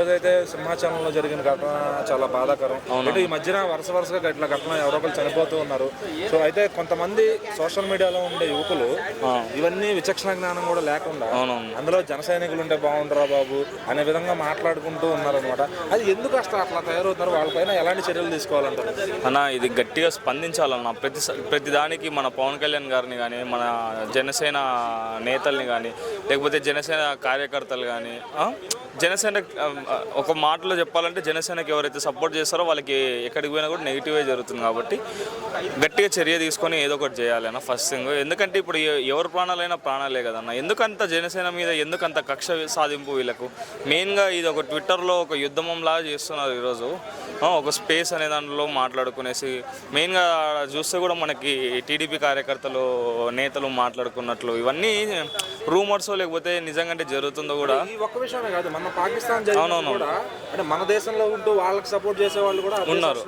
రోజైతే సింహాచలంలో జరిగిన ఘటన చాలా బాధాకరం. అంటే ఈ మధ్యన వరుసగా ఇట్లా ఘటన ఎవరో ఒకరు చనిపోతూ ఉన్నారు. సో అయితే కొంతమంది సోషల్ మీడియాలో ఉండే యువకులు ఇవన్నీ విచక్షణ జ్ఞానం కూడా లేకుండా అందులో జన సైనికులు ఉంటే బాగుండరా బాబు అనే విధంగా మాట్లాడుకుంటూ ఉన్నారనమాట. అది ఎందుకు అట్లా తయారవుతున్నారు? వాళ్ళపైన ఎలాంటి చర్యలు తీసుకోవాలంటారు అన్న? ఇది గట్టిగా స్పందించాలన్న. ప్రతి దానికి మన పవన్ కళ్యాణ్ గారిని కానీ, మన జనసేన నేతల్ని కానీ, లేకపోతే జనసేన కార్యకర్తలు కానీ, జనసేన ఒక మాటలో చెప్పాలంటే జనసేనకి ఎవరైతే సపోర్ట్ చేస్తారో వాళ్ళకి ఎక్కడికి పోయినా కూడా నెగిటివే జరుగుతుంది. కాబట్టి గట్టిగా చర్య తీసుకొని ఏదో ఒకటి చేయాలన్న ఫస్ట్ థింగ్. ఎందుకంటే ఇప్పుడు ఎవరి ప్రాణాలైనా ప్రాణాలే కదన్న. ఎందుకంత జనసేన మీద ఎందుకంత కక్ష సాధింపు వీళ్ళకు? మెయిన్గా ఇది ఒక ట్విట్టర్లో ఒక యుద్ధమంలాగా చేస్తున్నారు ఈరోజు. ఒక స్పేస్ అనే దాంట్లో మాట్లాడుకునేసి మెయిన్గా చూస్తే కూడా మనకి టీడీపీ కార్యకర్తలు నేతలు మాట్లాడుకున్నట్లు ఇవన్నీ రూమర్స్ లేకపోతే నిజంగా జరుగుతుందో కూడా. ఒక్క విషయమే కాదు, మన పాకిస్తాన్ కూడా అంటే మన దేశంలో ఉంటూ వాళ్ళకి సపోర్ట్ చేసే వాళ్ళు కూడా ఉన్నారు.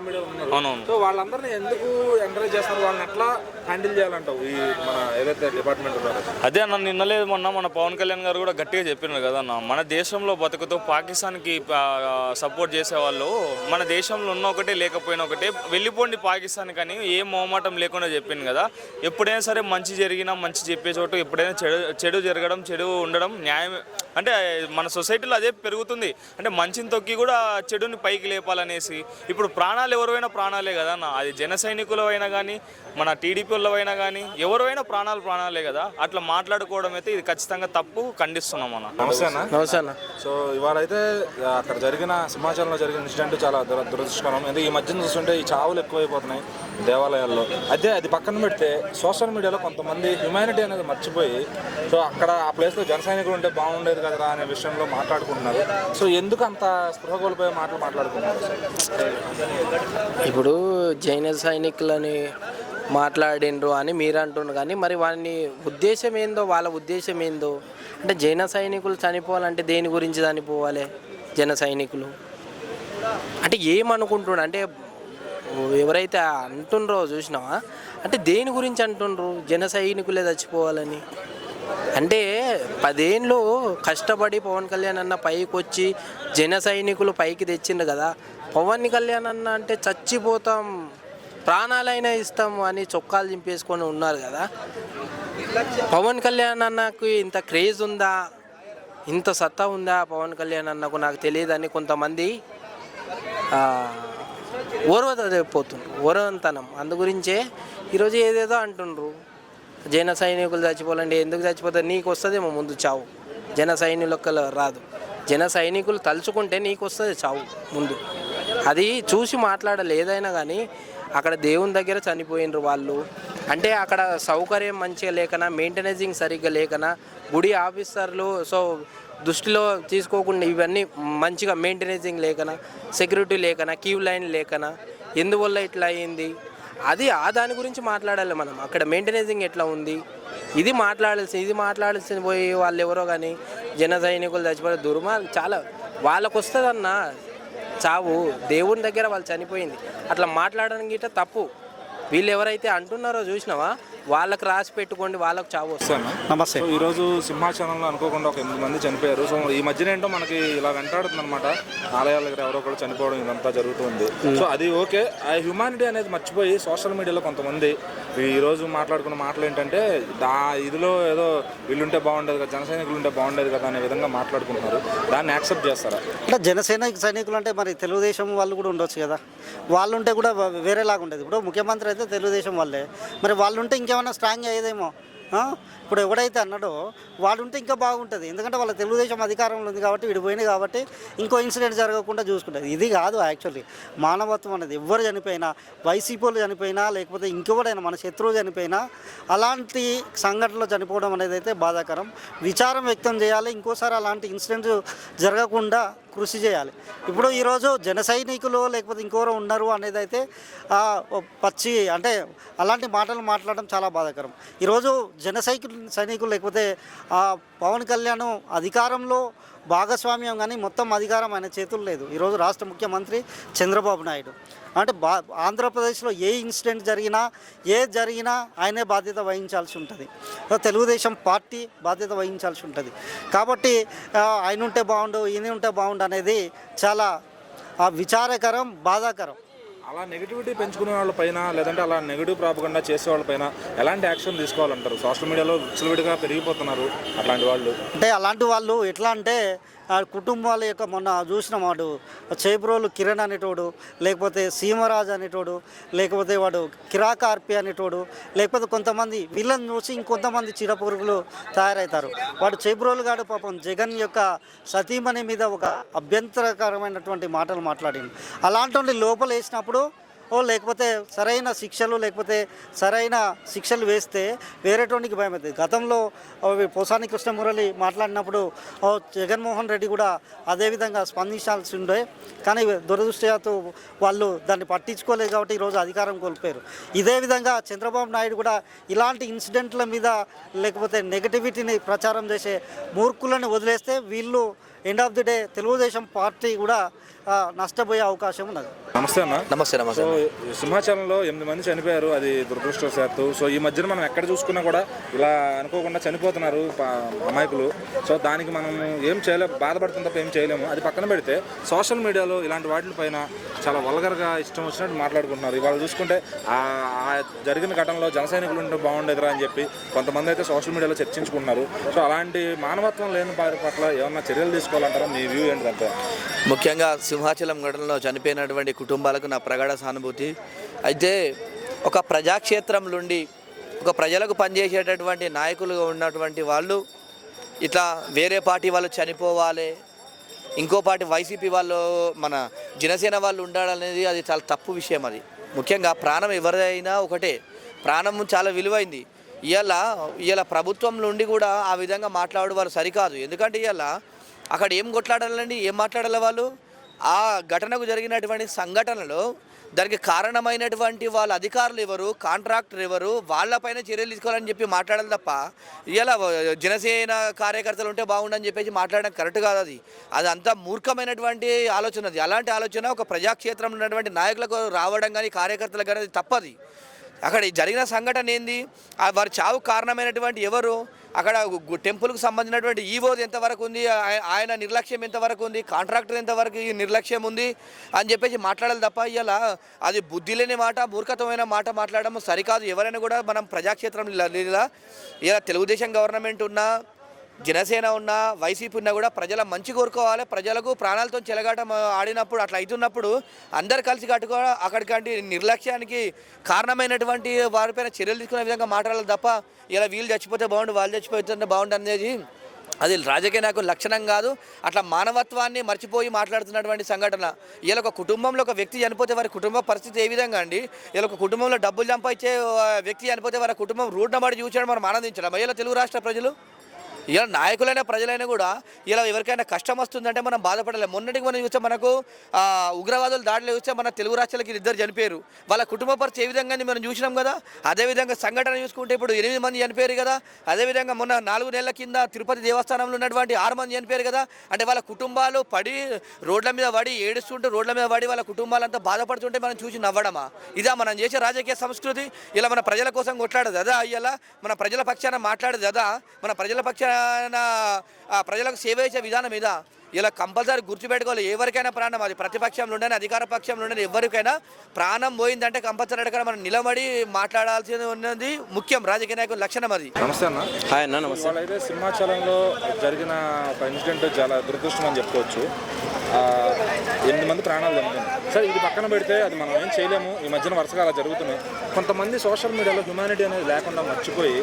అవునవును. సో వాళ్ళందరినీ ఎందుకు ఎంకరేజ్ చేస్తారు? వాళ్ళని ఎట్లా హ్యాండిల్ చేయాలంటావు ఈ మన ఏదైతే డిపార్ట్మెంట్ ఉన్నారో? అదే అన్న, నిన్నలేదు మొన్న మన పవన్ కళ్యాణ్ గారు కూడా గట్టిగా చెప్పినారు కదా అన్న, మన దేశంలో బతుకుతూ పాకిస్తాన్కి సపోర్ట్ చేసేవాళ్ళు మన దేశంలో ఉన్న ఒకటే లేకపోయినా ఒకటే, వెళ్ళిపోండి పాకిస్తాన్ కానీ ఏం మొహమాటం లేకుండా చెప్పింది కదా. ఎప్పుడైనా సరే మంచి జరిగినా మంచి చెప్పే చోటు, ఎప్పుడైనా చెడు జరగడం, చెడు ఉండడం న్యాయం. అంటే మన సొసైటీలో అదే పెరుగుతుంది. అంటే మంచిని తొక్కి కూడా చెడుని పైకి లేపాలనేసి. ఇప్పుడు ప్రాణాలు ఎవరైనా ప్రాణాలే కదా అన్న. అది జన సైనికులు అయినా కానీ, మన టీడీపీ వాళ్ళు అయినా కానీ, ఎవరైనా ప్రాణాలే కదా. అట్లా మాట్లాడుకోవడం అయితే ఇది ఖచ్చితంగా తప్పు, ఖండిస్తున్నాం అన్న. నమస్తే అన్న. సో ఇవాళ అయితే అక్కడ జరిగిన సింహాచలంలో జరిగిన ఇన్సిడెంట్ చాలా దురదృష్టకరం. ఎందుకంటే ఈ మధ్యన చూస్తుంటే ఈ చావులు ఎక్కువైపోతున్నాయి దేవాలయాల్లో. అయితే అది పక్కన పెడితే సోషల్ మీడియాలో కొంతమంది హ్యుమానిటీ అనేది మర్చిపోయి సో అక్కడ ఆ ప్లేస్లో జన సైనికులు ఉంటే బాగుండేది కదరా అనే విషయంలో మాట్లాడుకుంటున్నారు. సో ఎందుకు అంత స్పృహ కోల్పోయే మాట్లాడుకుంటున్నారు? ఇప్పుడు జైన సైనికులని మాట్లాడిండ్రు అని మీరు అంటున్నారు, కానీ మరి వాళ్ళని ఉద్దేశం ఏందో, వాళ్ళ ఉద్దేశం ఏందో. అంటే జైన సైనికులు చనిపోవాలంటే దేని గురించి చనిపోవాలి? జన సైనికులు అంటే ఏమనుకుంటున్నారు? అంటే ఎవరైతే అంటుండ్రో చూసినావా, అంటే దేని గురించి అంటుండ్రు? జన సైనికులే చచ్చిపోవాలని. అంటే 10 ఏళ్ళు కష్టపడి పవన్ కళ్యాణ్ అన్న పైకి వచ్చి జన సైనికులు పైకి తెచ్చిండ్రు కదా. పవన్ కళ్యాణ్ అన్న అంటే చచ్చిపోతాం, ప్రాణాలైనా ఇస్తాము అని చొక్కాలు చింపేసుకొని ఉన్నారు కదా. పవన్ కళ్యాణ్ అన్నకు ఇంత క్రేజ్ ఉందా, ఇంత సత్తా ఉందా పవన్ కళ్యాణ్ అన్నకు? నాకు తెలియదని కొంతమంది ఓరవంతనం అందు గురించే ఈరోజు ఏదేదో అంటుండ్రు. జన సైనికులు చచ్చిపోవాలంటే ఎందుకు చచ్చిపోతారు? నీకు వస్తుందేమో ముందు చావు, జన సైనికులకు రాదు. జన సైనికులు తలుచుకుంటే నీకు వస్తుంది చావు ముందు. అది చూసి మాట్లాడాలి ఏదైనా కానీ. అక్కడ దేవుని దగ్గర చనిపోయినరు వాళ్ళు. అంటే అక్కడ సౌకర్యం మంచిగా లేకనా, మెయింటెనెన్సింగ్ సరిగ్గా లేకనా, గుడి ఆఫీసర్లు దృష్టిలో తీసుకోకుండా ఇవన్నీ మంచిగా మెయింటెనెన్సింగ్ లేకనా, సెక్యూరిటీ లేకనా, క్యూ లైన్ లేకనా, ఎందువల్ల ఇట్లా అయ్యింది అది దాని గురించి మాట్లాడాలి మనం. అక్కడ మెయింటెనెన్సింగ్ ఎట్లా ఉంది ఇది మాట్లాడాల్సింది పోయి వాళ్ళు ఎవరో కానీ జన సైనికులు చచ్చిపోయే దుర్మార్గం చాలా. వాళ్ళకు వస్తుందన్న చావు, దేవుని దగ్గర వాళ్ళు చనిపోయింది. అట్లా మాట్లాడడం గిట్ట తప్పు. వీళ్ళు ఎవరైతే అంటున్నారో చూసినావా, వాళ్ళకి రాసి పెట్టుకోండి, వాళ్ళకు చావు వస్తాను. నమస్తే. ఈరోజు సింహాచలంలో అనుకోకుండా ఒక 8 మంది చనిపోయారు. సో ఈ మధ్యన ఏంటో మనకి ఇలా వెంటాడుతుంది అనమాట. ఆలయాల దగ్గర ఎవరో ఒకరు చనిపోవడం ఇదంతా జరుగుతుంది. సో అది ఓకే. ఆ హ్యుమానిటీ అనేది మర్చిపోయి సోషల్ మీడియాలో కొంతమంది ఈరోజు మాట్లాడుకున్న మాటలు ఏంటంటే ఇదిలో ఏదో వీళ్ళుంటే బాగుండేది కదా, జన సైనికులు ఉంటే బాగుండేది కదా అనే విధంగా మాట్లాడుకుంటున్నారు. దాన్ని యాక్సెప్ట్ చేస్తారా? అంటే సైనికులు అంటే మరి తెలుగుదేశం వాళ్ళు కూడా ఉండొచ్చు కదా. వాళ్ళు ఉంటే కూడా వేరేలాగా ఉండేది. ఇప్పుడు ముఖ్యమంత్రి అయితే తెలుగుదేశం వాళ్ళే, మరి వాళ్ళు ఉంటే ఇంకేమైనా స్ట్రాంగ్ అయ్యేదేమో. ఇప్పుడు ఎవడైతే అన్నాడో వాడు ఉంటే ఇంకా బాగుంటుంది. ఎందుకంటే వాళ్ళ తెలుగుదేశం అధికారంలో ఉంది కాబట్టి, విడిపోయింది కాబట్టి ఇంకో ఇన్సిడెంట్ జరగకుండా చూసుకుంటుంది. ఇది కాదు యాక్చువల్లీ మానవత్వం అనేది. ఎవరు చనిపోయినా, వైసీపీలు చనిపోయినా, లేకపోతే ఇంకెవడైనా మన శత్రువు చనిపోయినా, అలాంటి సంఘటనలో చనిపోవడం అనేది అయితే బాధాకరం. విచారం వ్యక్తం చేయాలి. ఇంకోసారి అలాంటి ఇన్సిడెంట్స్ జరగకుండా కృషి చేయాలి. ఇప్పుడు ఈరోజు జన సైనికులు లేకపోతే ఇంకెవరో ఉన్నారు అనేది అయితే పచ్చి అంటే అలాంటి మాటలు మాట్లాడడం చాలా బాధాకరం. ఈరోజు జన సైనికులు లేకపోతే పవన్ కళ్యాణ్ అధికారంలో భాగస్వామ్యం కానీ మొత్తం అధికారం ఆయన చేతుల్లో లేదు. ఈరోజు రాష్ట్ర ముఖ్యమంత్రి చంద్రబాబు నాయుడు అంటే ఆంధ్రప్రదేశ్లో ఏ ఇన్సిడెంట్ జరిగినా ఏది జరిగినా ఆయనే బాధ్యత వహించాల్సి ఉంటుంది. తెలుగుదేశం పార్టీ బాధ్యత వహించాల్సి ఉంటుంది. కాబట్టి ఆయన ఉంటే బాగుండు, ఈయన ఉంటే బాగుండు అనేది చాలా విచారకరం, బాధాకరం. అలా నెగిటివిటీ పెంచుకునే వాళ్ళపైన లేదంటే అలా నెగిటివ్ ప్రాపగండా చేసే వాళ్ళపైన ఎలాంటి యాక్షన్ తీసుకోవాలంటారు? సోషల్ మీడియాలో విచ్చలవిడిగా పెరిగిపోతున్నారు అట్లాంటి వాళ్ళు. అంటే అలాంటి వాళ్ళు ఎట్లా అంటే కుటుంబాల యొక్క మొన్న చూసిన వాడు చేబ్రోలు కిరణ్ అనేటోడు, లేకపోతే సీమరాజు అనేటోడు, లేకపోతే వాడు కిరాకార్పి అనేటోడు, లేకపోతే కొంతమంది వీళ్ళని చూసి ఇంకొంతమంది చీడపురుగులు తయారవుతారు. వాడు చేబ్రోలు గాడు పాపం జగన్ యొక్క సతీమణి మీద ఒక అభ్యంతరకరమైనటువంటి మాటలు మాట్లాడింది. అలాంటి లోపల వేసినప్పుడు లేకపోతే సరైన శిక్షలు లేకపోతే సరైన శిక్షలు వేస్తే వేరేటోనికి భయం అవుతుంది. గతంలో పోసాని కృష్ణమురళి మాట్లాడినప్పుడు జగన్మోహన్ రెడ్డి కూడా అదేవిధంగా స్పందించాల్సి ఉండే, కానీ దురదృష్టవశాత్తు వాళ్ళు దాన్ని పట్టించుకోలేదు కాబట్టి ఈరోజు అధికారం కోల్పోయారు. ఇదే విధంగా చంద్రబాబు నాయుడు కూడా ఇలాంటి ఇన్సిడెంట్ల మీద లేకపోతే నెగటివిటీని ప్రచారం చేసే మూర్ఖులను వదిలేస్తే వీళ్ళు end of the day Telugu Desam party కూడా నష్టపోయే అవకాశం ఉన్నది. నమస్తే అన్న. నమస్తే. సో సింహాచలంలో 8 మంది చనిపోయారు, అది దురదృష్టవశాత్తు. సో ఈ మధ్యన మనం ఎక్కడ చూసుకున్నా కూడా ఇలా అనుకోకుండా చనిపోతున్నారు అమాయకులు. సో దానికి మనం ఏం చేయలేము, బాధపడుతున్న తప్ప ఏం చేయలేము. అది పక్కన పెడితే సోషల్ మీడియాలో ఇలాంటి వాటిపైన చాలా వల్గర్గా ఇష్టం వచ్చినట్టు మాట్లాడుకుంటున్నారు. ఇవాళ చూసుకుంటే ఆ జరిగిన ఘటనలో జన సైనికులు ఉంటే బాగుండేదిరా అని చెప్పి కొంతమంది అయితే సోషల్ మీడియాలో చర్చించుకుంటున్నారు. సో అలాంటి మానవత్వం లేని వారి పట్ల ఏమన్నా చర్యలు తీసుకోవాలంటారా? మీ వ్యూ ఏంటంటే? ముఖ్యంగా సింహాచలం ఘటనలో చనిపోయినటువంటి కుటుంబాలకు నా ప్రగాఢ సానుభూతి. అయితే ఒక ప్రజాక్షేత్రం నుండి ఒక ప్రజలకు పనిచేసేటటువంటి నాయకులుగా ఉన్నటువంటి వాళ్ళు ఇట్లా వేరే పార్టీ వాళ్ళు చనిపోవాలి, ఇంకో పార్టీ వైసీపీ వాళ్ళు మన జనసేన వాళ్ళు ఉండాలనేది అది చాలా తప్పు విషయం. అది ముఖ్యంగా ప్రాణం ఎవరైనా ఒకటే, ప్రాణం చాలా విలువైంది. ఇవాళ ప్రభుత్వం నుండి కూడా ఆ విధంగా మాట్లాడు వాళ్ళు సరికాదు. ఎందుకంటే ఇవాళ అక్కడ ఏం కొట్లాడాలండి, ఏం మాట్లాడాలి వాళ్ళు? ఆ ఘటనకు జరిగినటువంటి సంఘటనలో దానికి కారణమైనటువంటి వాళ్ళ అధికారులు ఎవరు, కాంట్రాక్టర్ ఎవరు, వాళ్ళపైన చర్యలు తీసుకోవాలని చెప్పి మాట్లాడాలి తప్ప ఇలా జనసేన కార్యకర్తలు ఉంటే బాగుండని చెప్పేసి మాట్లాడడం కరెక్ట్ కాదు. అది అంతా మూర్ఖమైనటువంటి ఆలోచన. అది అలాంటి ఆలోచన ఒక ప్రజాక్షేత్రంలో ఉన్నటువంటి నాయకులకు రావడం కానీ కార్యకర్తలకు కానీ తప్పది. అక్కడ జరిగిన సంఘటన ఏంది, వారి చావు కారణమైనటువంటి ఎవరు, అక్కడ టెంపుల్కి సంబంధించినటువంటి ఈవోది ఎంతవరకు ఉంది, ఆయన నిర్లక్ష్యం ఎంతవరకు ఉంది, కాంట్రాక్టర్ ఎంతవరకు నిర్లక్ష్యం ఉంది అని చెప్పేసి మాట్లాడాలి తప్ప ఇలా అది బుద్ధి లేని మాట, మూర్ఖతమైన మాట మాట్లాడడం సరికాదు. ఎవరైనా కూడా మనం ప్రజాక్షేత్రంలో ఇలా తెలుగుదేశం గవర్నమెంట్ ఉన్నా, జనసేన ఉన్నా, వైసీపీ ఉన్నా కూడా ప్రజల మంచి కోరుకోవాలి. ప్రజలకు ప్రాణాలతో చెలగాటం ఆడినప్పుడు అట్లా అవుతున్నప్పుడు అందరు కలిసి కట్టుకోవాలి. అక్కడికంటే నిర్లక్ష్యానికి కారణమైనటువంటి వారిపైన చర్యలు తీసుకునే విధంగా మాట్లాడాలి తప్ప ఇలా వీళ్ళు చచ్చిపోతే బాగుండు, వాళ్ళు చచ్చిపోతే బాగుండు అనేది అది రాజకీయ నాయకుల లక్షణం కాదు. అట్లా మానవత్వాన్ని మర్చిపోయి మాట్లాడుతున్నటువంటి సంఘటన. ఇలా ఒక కుటుంబంలో ఒక వ్యక్తి చనిపోతే వారి కుటుంబ పరిస్థితి ఏ విధంగా అండి? ఇలా ఒక కుటుంబంలో డబ్బులు సంపాదించే వ్యక్తి చనిపోతే వారి కుటుంబం రోడ్డున పడి చూసేయడం మనం ఆనందించడం. ఇలా తెలుగు రాష్ట్ర ప్రజలు, ఇలా నాయకులైన ప్రజలైనా కూడా ఇలా ఎవరికైనా కష్టం వస్తుందంటే మనం బాధపడలేము. మొన్నటికి మనం చూస్తే మనకు ఉగ్రవాదులు దాడిలో చూస్తే మన తెలుగు రాష్ట్రాలకి 2 చనిపోయారు. వాళ్ళ కుటుంబ పరిస్థితి ఏ విధంగా మనం చూసినాం కదా. అదేవిధంగా సంఘటన చూసుకుంటే ఇప్పుడు 8 మంది చనిపోయారు కదా. అదేవిధంగా మొన్న 4 నెలల కింద తిరుపతి దేవస్థానంలో ఉన్నటువంటి 6 మంది చనిపోయారు కదా. అంటే వాళ్ళ కుటుంబాలు పడి రోడ్ల మీద పడి ఏడుస్తుంటే, రోడ్ల మీద పడి వాళ్ళ కుటుంబాలంతా బాధపడుతుంటే మనం చూసి నవ్వడమా? ఇదా మనం చేసే రాజకీయ సంస్కృతి? ఇలా మన ప్రజల కోసం కొట్లాడదు అదా? ఇలా మన ప్రజల పక్షాన మాట్లాడదు అదా? మన ప్రజల పక్షాన ప్రజలకు సేవ చేసే విధానం ఇదా? ఇలా కంపల్సరీ గుర్తుపెట్టుకోవాలి. ఎవరికైనా ప్రాణం, అది ప్రతిపక్షంలో ఉండని అధికార పక్షంలో ఉండని ఎవరికైనా ప్రాణం పోయిందంటే కంపల్సరీ అక్కడ మనం నిలబడి మాట్లాడాల్సి ఉన్నది ముఖ్యం. రాజకీయ నాయకుల లక్షణం అది. నమస్తే అన్న. హాయ్ అన్న. నమస్తే. వాళ్ళైతే సింహాచలంలో జరిగిన ఒక ఇన్సిడెంట్ చాలా దురదృష్టం అని చెప్పుకోవచ్చు. 8 మంది ప్రాణాలు దొంగతుంది. సరే ఇది పక్కన పెడితే అది మనం ఏం చేయలేము. ఈ మధ్యన వరుసగా అలా జరుగుతున్నాయి. కొంతమంది సోషల్ మీడియాలో హ్యుమానిటీ అనేది లేకుండా మర్చిపోయి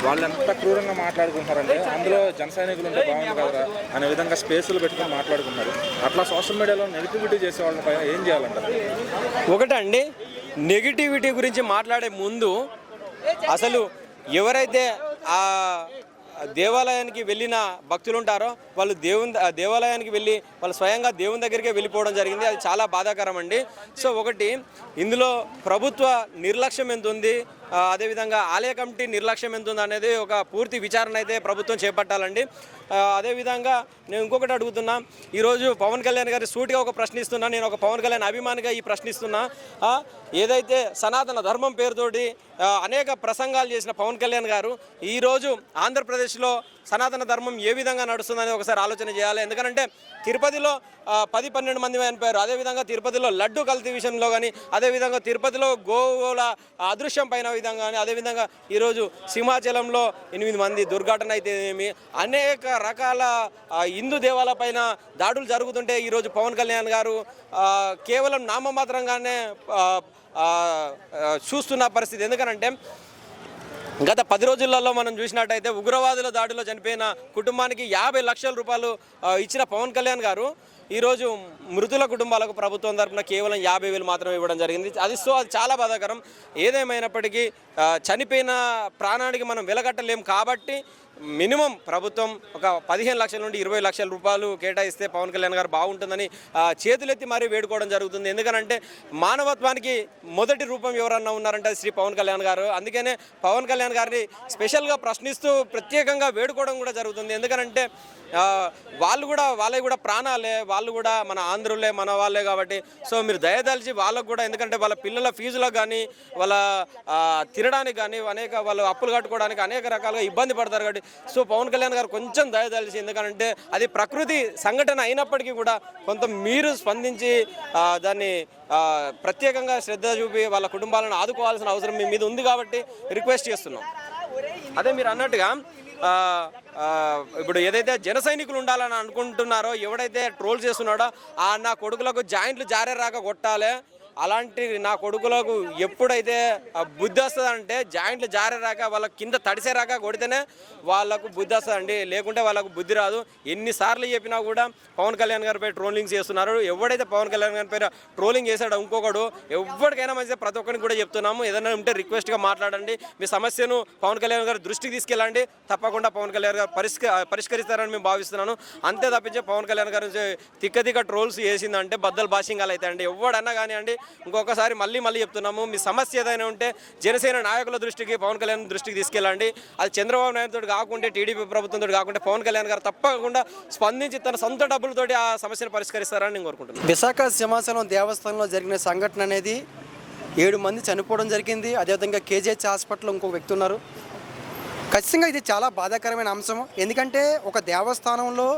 వాళ్ళు ఎంత క్రూరంగా మాట్లాడుకుంటారంటే అందులో జన సైనికులు ఉంటే బాగుంది కదరా అనే విధంగా స్పేసులు పెట్టుకొని మాట్లాడుకున్నారు. అట్లా సోషల్ మీడియాలో నెగిటివిటీ చేసే వాళ్ళపై ఏం చేయాలంటారు? ఒకటండి, నెగిటివిటీ గురించి మాట్లాడే ముందు అసలు ఎవరైతే ఆ దేవాలయానికి వెళ్ళిన భక్తులు ఉంటారో వాళ్ళు దేవాలయానికి వెళ్ళి వాళ్ళు స్వయంగా దేవుని దగ్గరికే వెళ్ళిపోవడం జరిగింది. అది చాలా బాధాకరం అండి. సో ఒకటి, ఇందులో ప్రభుత్వ నిర్లక్ష్యం ఎంత ఉంది, అదేవిధంగా ఆలయ కమిటీ నిర్లక్ష్యం ఎంత ఉంది అనేది ఒక పూర్తి విచారణ అయితే ప్రభుత్వం చేపట్టాలండి. అదేవిధంగా నేను ఇంకొకటి అడుగుతున్నా, ఈరోజు పవన్ కళ్యాణ్ గారి సూటిగా ఒక ప్రశ్నిస్తున్నా, నేను ఒక పవన్ కళ్యాణ్ అభిమానిగా ఈ ప్రశ్నిస్తున్నా. ఏదైతే సనాతన ధర్మం పేరుతోటి అనేక ప్రసంగాలు చేసిన పవన్ కళ్యాణ్ గారు ఈరోజు ఆంధ్రప్రదేశ్లో సనాతన ధర్మం ఏ విధంగా నడుస్తుందని ఒకసారి ఆలోచన చేయాలి. ఎందుకంటే తిరుపతిలో 10-12 మంది చనిపోయారు. అదేవిధంగా తిరుపతిలో లడ్డు కల్తీ విషయంలో కానీ, అదేవిధంగా తిరుపతిలో గోవుల అదృశ్యం పైన విధంగా కానీ, అదేవిధంగా ఈరోజు సింహాచలంలో 8 మంది దుర్ఘటన అయితే ఏమి, అనేక రకాల హిందూ దేవాలయాల పైన దాడులు జరుగుతుంటే ఈరోజు పవన్ కళ్యాణ్ గారు కేవలం నామమాత్రంగానే చూస్తున్న పరిస్థితి. ఎందుకనంటే గత 10 రోజులలో మనం చూసినట్టయితే ఉగ్రవాదుల దాడిలో చనిపోయిన కుటుంబానికి 50 లక్షల రూపాయలు ఇచ్చిన పవన్ కళ్యాణ్ గారు ఈరోజు మృతుల కుటుంబాలకు ప్రభుత్వం తరఫున కేవలం 50,000 మాత్రమే ఇవ్వడం జరిగింది. అది చాలా బాధాకరం. ఏదేమైనప్పటికీ చనిపోయిన ప్రాణానికి మనం వెలగట్టలేం కాబట్టి మినిమం ప్రభుత్వం ఒక 15 లక్షల నుండి 20 లక్షల రూపాయలు కేటాయిస్తే పవన్ కళ్యాణ్ గారు బాగుంటుందని చేతులెత్తి మరీ వేడుకోవడం జరుగుతుంది. ఎందుకనంటే మానవత్వానికి మొదటి రూపం ఎవరన్నా ఉన్నారంటే శ్రీ పవన్ కళ్యాణ్ గారు. అందుకనే పవన్ కళ్యాణ్ గారిని స్పెషల్గా ప్రశ్నిస్తూ ప్రత్యేకంగా వేడుకోవడం కూడా జరుగుతుంది. ఎందుకనంటే వాళ్ళవి కూడా ప్రాణాలే, వాళ్ళు కూడా మన ఆంధ్రులే, మన వాళ్ళే కాబట్టి సో మీరు దయదలిచి వాళ్ళకు కూడా, ఎందుకంటే వాళ్ళ పిల్లల ఫీజులకు కానీ వాళ్ళ తినడానికి కానీ వాళ్ళు అప్పులు కట్టుకోవడానికి అనేక రకాలుగా ఇబ్బంది పడతారు కాబట్టి సో పవన్ కళ్యాణ్ గారు కొంచెం దయదలిచి, ఎందుకంటే అది ప్రకృతి సంఘటన అయినప్పటికీ కూడా కొంత మీరు స్పందించి దాన్ని ప్రత్యేకంగా శ్రద్ధ చూపి వాళ్ళ కుటుంబాలను ఆదుకోవాల్సిన అవసరం మీ మీద ఉంది కాబట్టి రిక్వెస్ట్ చేస్తున్నాం. అదే మీరు అన్నట్టుగా ఇప్పుడు ఏదైతే జన సైనికులు ఉండాలని అనుకుంటున్నారో, ఎవడైతే ట్రోల్ చేస్తున్నాడో నా కొడుకులకు జాయింట్లు జారే రాక కొట్టాలి, అలాంటి నా కొడుకులకు ఎప్పుడైతే బుద్ధి వస్తుందంటే జాయింట్లు జారే రాక వాళ్ళ కింద తడిసే రాక కొడితేనే వాళ్ళకు బుద్ధి వస్తుందండి, లేకుంటే వాళ్ళకు బుద్ధి రాదు. ఎన్నిసార్లు చెప్పినా కూడా పవన్ కళ్యాణ్ గారిపై ట్రోలింగ్ చేస్తున్నారు. ఎవడైతే పవన్ కళ్యాణ్ గారి పైన ట్రోలింగ్ చేశాడో ఇంకొకడు, ఎవరికైనా మంచిగా ప్రతి ఒక్కరికి కూడా చెప్తున్నాము, ఏదైనా ఉంటే రిక్వెస్ట్గా మాట్లాడండి, మీ సమస్యను పవన్ కళ్యాణ్ గారి దృష్టికి తీసుకెళ్ళండి, తప్పకుండా పవన్ కళ్యాణ్ గారు పరిష్కరిస్తారని మేము భావిస్తున్నాను. అంతే తప్పించే పవన్ కళ్యాణ్ గారు తిక్క ట్రోల్స్ చేసిందంటే బద్దలు భాషింగాలు అయితే అండి, ఎవడన్నా కానివ్వండి. ఇంకొకసారి మళ్ళీ చెప్తున్నాము, మీ సమస్య ఏదైనా ఉంటే జనసేన నాయకుల దృష్టికి, పవన్ కళ్యాణ్ దృష్టికి తీసుకెళ్ళండి. అది చంద్రబాబు నాయుడుతో కాకుంటే, టీడీపీ ప్రభుత్వంతో కాకుంటే పవన్ కళ్యాణ్ గారు తప్పకుండా స్పందించి తన సొంత డబ్బులతోటి ఆ సమస్యను పరిష్కరిస్తారని నేను కోరుకుంటున్నాను. విశాఖ సింహాచలం దేవస్థానంలో జరిగిన సంఘటన అనేది 7 మంది చనిపోవడం జరిగింది. అదేవిధంగా కేజీహెచ్ హాస్పిటల్లో ఇంకో వ్యక్తి ఉన్నారు. ఖచ్చితంగా ఇది చాలా బాధాకరమైన అంశం. ఎందుకంటే ఒక దేవస్థానంలో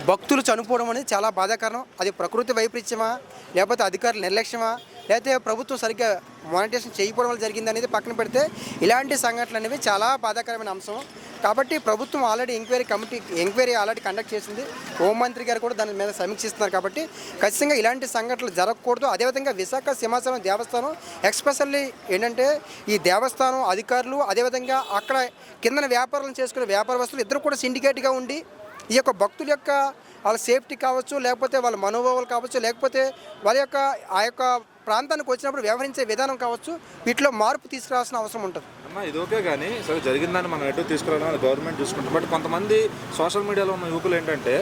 భక్తులు చనిపోవడం అనేది చాలా బాధాకరం. అది ప్రకృతి వైపరీత్యమా, లేకపోతే అధికారుల నిర్లక్ష్యమా, లేకపోతే ప్రభుత్వం సరిగ్గా మానిటేషన్ చేయకపోవడం వల్ల జరిగింది అనేది పక్కన పెడితే ఇలాంటి సంఘటనలు అనేవి చాలా బాధాకరమైన అంశం. కాబట్టి ప్రభుత్వం ఆల్రెడీ ఎంక్వైరీ ఆల్రెడీ కండక్ట్ చేసింది. హోంమంత్రి గారు కూడా దాని మీద సమీక్షిస్తున్నారు. కాబట్టి ఖచ్చితంగా ఇలాంటి సంఘటనలు జరగకూడదు. అదేవిధంగా విశాఖ సింహాచలం దేవస్థానం ఎక్స్పెషల్లీ ఏంటంటే ఈ దేవస్థానం అధికారులు, అదేవిధంగా అక్కడ కిందన వ్యాపారాలను చేసుకునే వ్యాపారస్తులు ఇద్దరు కూడా సిండికేట్గా ఉండి ఈ యొక్క భక్తుల యొక్క వాళ్ళ సేఫ్టీ కావచ్చు, లేకపోతే వాళ్ళ మనోభావాలు కావచ్చు, లేకపోతే వాళ్ళ యొక్క ఆ యొక్క ప్రాంతానికి వచ్చినప్పుడు వ్యవహరించే విధానం కావచ్చు, వీటిలో మార్పు తీసుకురావాల్సిన అవసరం ఉంటుంది. అన్న ఇది ఓకే, కానీ సరే జరిగిందని మనం ఎటు తీసుకురావడం అది గవర్నమెంట్ చూసుకుంటాం. బట్ కొంతమంది సోషల్ మీడియాలో ఉన్న యువకులు ఏంటంటే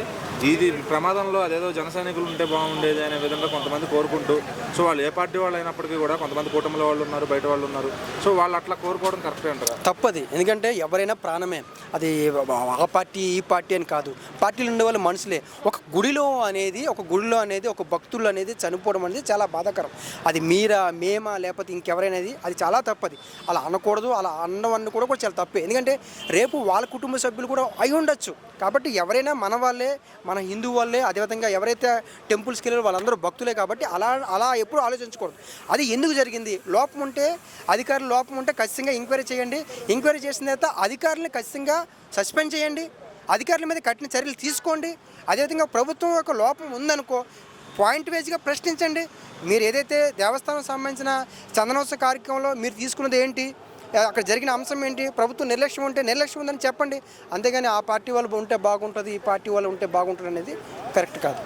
ఇది ప్రమాదంలో అదేదో జన సైనికులు ఉంటే బాగుండేది అనే విధంగా కొంతమంది కోరుకుంటూ, సో వాళ్ళు ఏ పార్టీ వాళ్ళు అయినప్పటికీ కూడా కొంతమంది కూటమిలో వాళ్ళు ఉన్నారు, బయట వాళ్ళు ఉన్నారు, సో వాళ్ళు అట్లా కోరుకోవడం కరెక్టే అంటారా? తప్పది. ఎందుకంటే ఎవరైనా ప్రాణమే, అది ఆ పార్టీ ఈ పార్టీ అని కాదు, పార్టీలు ఉండే వాళ్ళు మనుషులే. ఒక గుడిలో అనేది ఒక భక్తులు అనేది చనిపోవడం అనేది చాలా బాధాకరం. అది మీరా, మేమా, లేకపోతే ఇంకెవరైనది అది చాలా తప్పది. అలా అనకూడదు. అలా అన్నవన్నీ కూడా చాలా తప్పే. ఎందుకంటే రేపు వాళ్ళ కుటుంబ సభ్యులు కూడా అయి ఉండొచ్చు. కాబట్టి ఎవరైనా మన వాళ్ళే, మన హిందూ వాళ్ళే, అదేవిధంగా ఎవరైతే టెంపుల్స్కి వెళ్ళారో వాళ్ళందరూ భక్తులే. కాబట్టి అలా ఎప్పుడు ఆలోచించకూడదు. అది ఎందుకు జరిగింది, లోపం ఉంటే అధికారులు లోపం ఉంటే ఖచ్చితంగా ఎంక్వైరీ చేయండి. ఎంక్వైరీ చేసిన తర్వాత అధికారులను ఖచ్చితంగా సస్పెండ్ చేయండి. అధికారుల మీద కఠిన చర్యలు తీసుకోండి. అదేవిధంగా ప్రభుత్వం యొక్క లోపం ఉందనుకో పాయింట్ వైజ్గా ప్రశ్నించండి. మీరు ఏదైతే దేవస్థానం సంబంధించిన చందనోత్సవ కార్యక్రమంలో మీరు తీసుకున్నది ఏంటి, అక్కడ జరిగిన అంశం ఏంటి, ప్రభుత్వం నిర్లక్ష్యం ఉంటే నిర్లక్ష్యం ఉందని చెప్పండి. అంతేగాని ఆ పార్టీ వాళ్ళు ఉంటే బాగుంటుంది, ఈ పార్టీ వాళ్ళు ఉంటే బాగుంటుంది అనేది కరెక్ట్ కాదు.